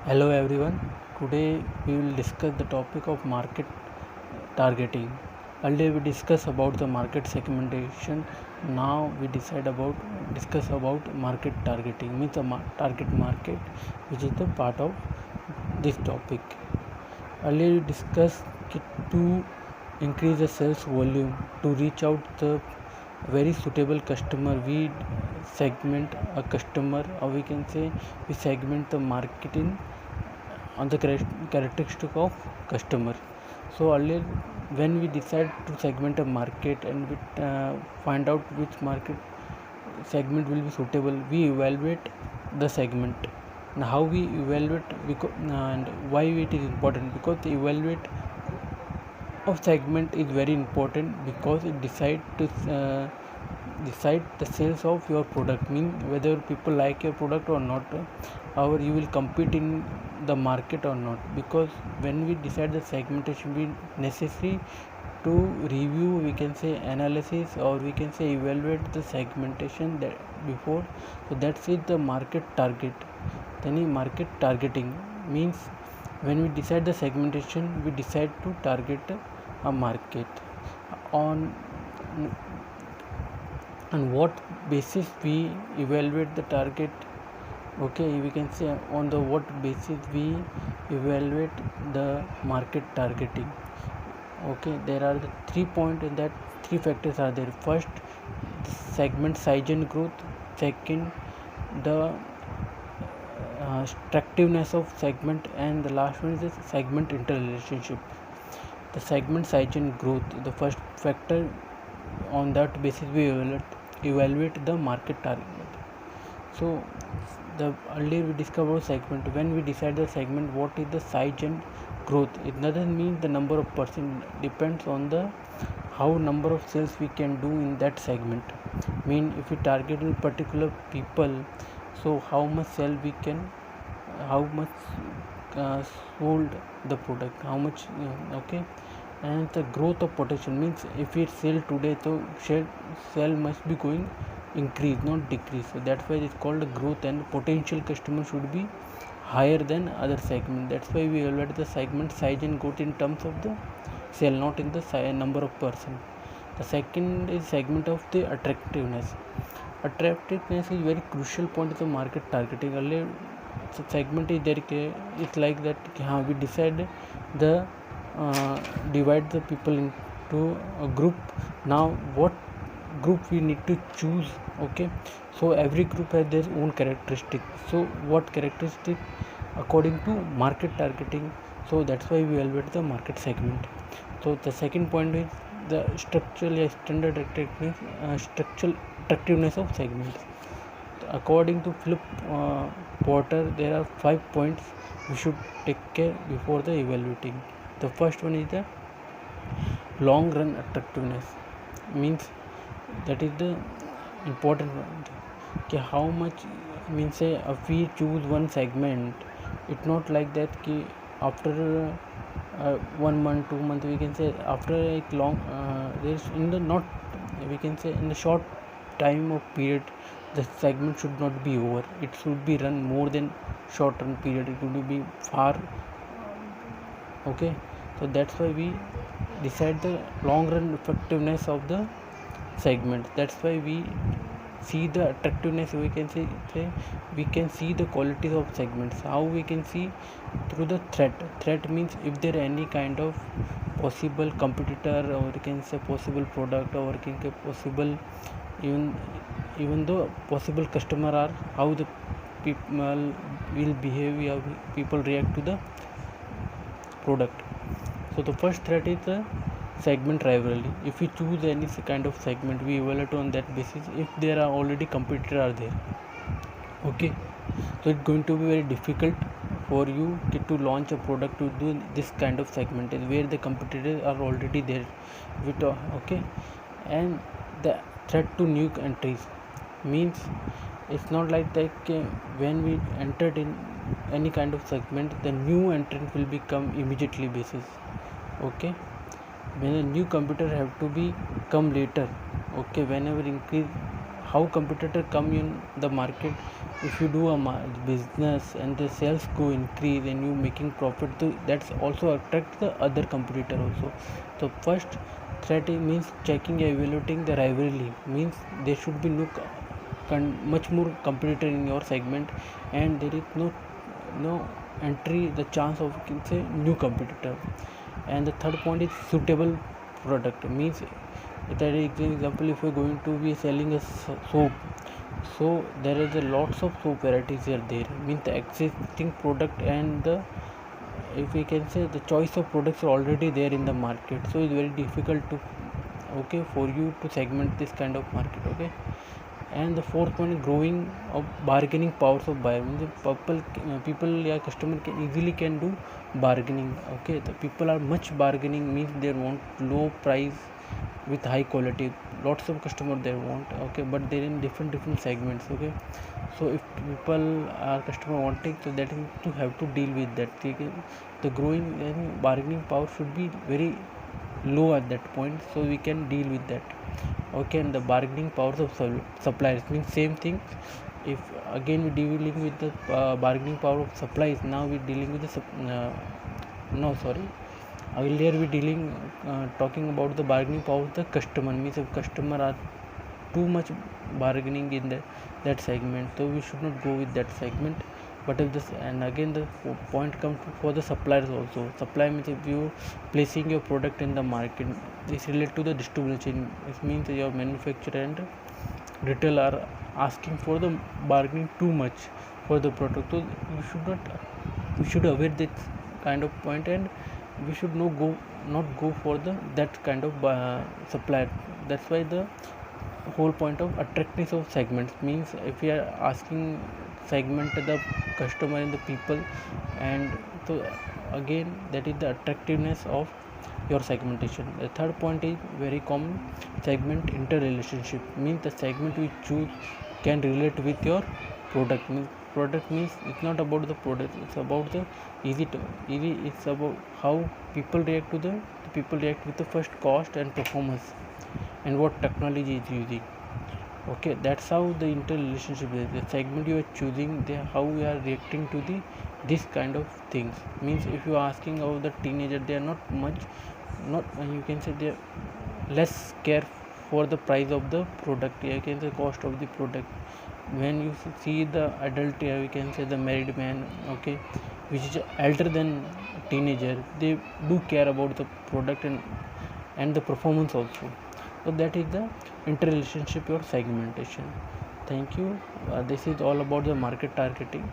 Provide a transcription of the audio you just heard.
Hello everyone. Today we will discuss the topic of market targeting. Earlier we discussed about the market segmentation. Now we discuss about market targeting, means a target market, which is the part of this topic. Earlier we discussed to increase the sales volume, to reach out the very suitable customer. We segment a customer, or we can say we segment the marketing on the characteristic of customer. So earlier when we decide to segment a market and we find out which market segment will be suitable, we evaluate the segment. And how we evaluate, because and why it is important, because the evaluate of segment is very important, because it decide the sales of your product, mean whether people like your product or not, or you will compete in the market or not. Because when we decide the segmentation, we necessary to review, we can say analysis, or we can say evaluate the segmentation that before. So that's it, the market target. Then market targeting means when we decide the segmentation, we decide to target a market on what basis we evaluate the target. Okay, we can say on the what basis we evaluate the market targeting. Okay, there are the 3 points in that. 3 factors are there. First, the segment size and growth. Second, the attractiveness of segment, and the last one is the segment interrelationship. The segment size and growth, the first factor. On that basis we evaluate the market target. So the earlier we discovered segment. When we decide the segment, what is the size and growth, it doesn't mean the number of person, depends on the how number of sales we can do in that segment. Mean if we target a particular people, so how much sell we can, how much sold the product, how much, okay. And the growth of potential means if we sell today, so sell must be going increase, not decrease. So that's why it's called growth, and potential customer should be higher than other segment. That's why we evaluate the segment size and growth in terms of the sale, not in the number of person. The second is segment of the attractiveness. Attractiveness is very crucial point of the market targeting. Earlier segment is there, it's like that, we decide the divide the people into a group. Now what group we need to choose? Okay, so every group has their own characteristic. So what characteristic according to market targeting? So that's why we evaluate the market segment. So the second point is the structural standard structural attractiveness of segments. According to Philip Porter, there are 5 points we should take care before the evaluating. The first one is the long run attractiveness, means that is the important one. Okay, how much, means say if we choose one segment, it's not like that after 1 month 2 months, we can say after a long there's in the not, we can say in the short time of period, the segment should not be over. It should be run more than short run period. It will be far. Okay, so that's why we decide the long run effectiveness of the segment. That's why we see the attractiveness. We can say we can see the qualities of segments. How we can see? Through the threat means if there any kind of possible competitor, or we can say possible product, or we can say possible, even though possible customer are, how the people will behave, how people react to the product. So the first threat is the segment rivalry. If we choose any kind of segment, we evaluate on that basis if there are already competitors are there. Okay, so it's going to be very difficult for you to launch a product to do this kind of segment where the competitors are already there with okay. And the threat to new entries means it's not like that when we entered in any kind of segment, the new entrant will become immediately basis. Okay, when a new computer have to be come later. Okay, whenever increase how competitor come in the market. If you do a business and the sales go increase and you making profit, so that's also attract the other competitor also. So first threat means checking, evaluating the rivalry, means there should be much more competitor in your segment, and there is no entry the chance of, you can say, new competitor. And the third point is suitable product, means that example, if you're going to be selling a soap, so there is a lots of soap varieties are there, means the existing product and the, if we can say, the choice of products are already there in the market, so it's very difficult to, okay, for you to segment this kind of market. Okay. And the fourth point is growing of bargaining powers of buyer, means people या customer can easily can do bargaining. Okay, the people are much bargaining, means they want low price with high quality, lots of customer they want. Okay, but they're in different segments. Okay, so if people are customer wanting, so that is to have to deal with that. Okay? The growing and bargaining power should be very low at that point, so we can deal with that. Okay. And the bargaining powers of suppliers, means same thing. If again we dealing with the bargaining power of suppliers, now we dealing with the no sorry earlier we dealing talking about the bargaining power of the customer, means if customer are too much bargaining in that segment, so we should not go with that segment. But if this, and again the point comes for the suppliers also. Supply means if you placing your product in the market, this related to the distribution. It means your manufacturer and retail are asking for the bargaining too much for the product, so we should avoid this kind of point, and we should not go for that kind of supplier. That's why the whole point of attractiveness of segments, means if we are asking segment the customer and the people, and so again that is the attractiveness of your segmentation. The third point is very common, segment interrelationship, means the segment we choose can relate with your product. Means it's not about the product, it's about the easy it's about how people react with the first cost and performance, and what technology is using. Okay, that's how the interrelationship is. The segment you are choosing, how we are reacting to this kind of things. Means if you are asking about the teenager, they are not you can say they are less care for the price of the product, you can say cost of the product. When you see the adult, you can say the married man, okay, which is elder than teenager, they do care about the product and the performance also. So that is the interrelationship or segmentation. Thank you. This is all about the market targeting.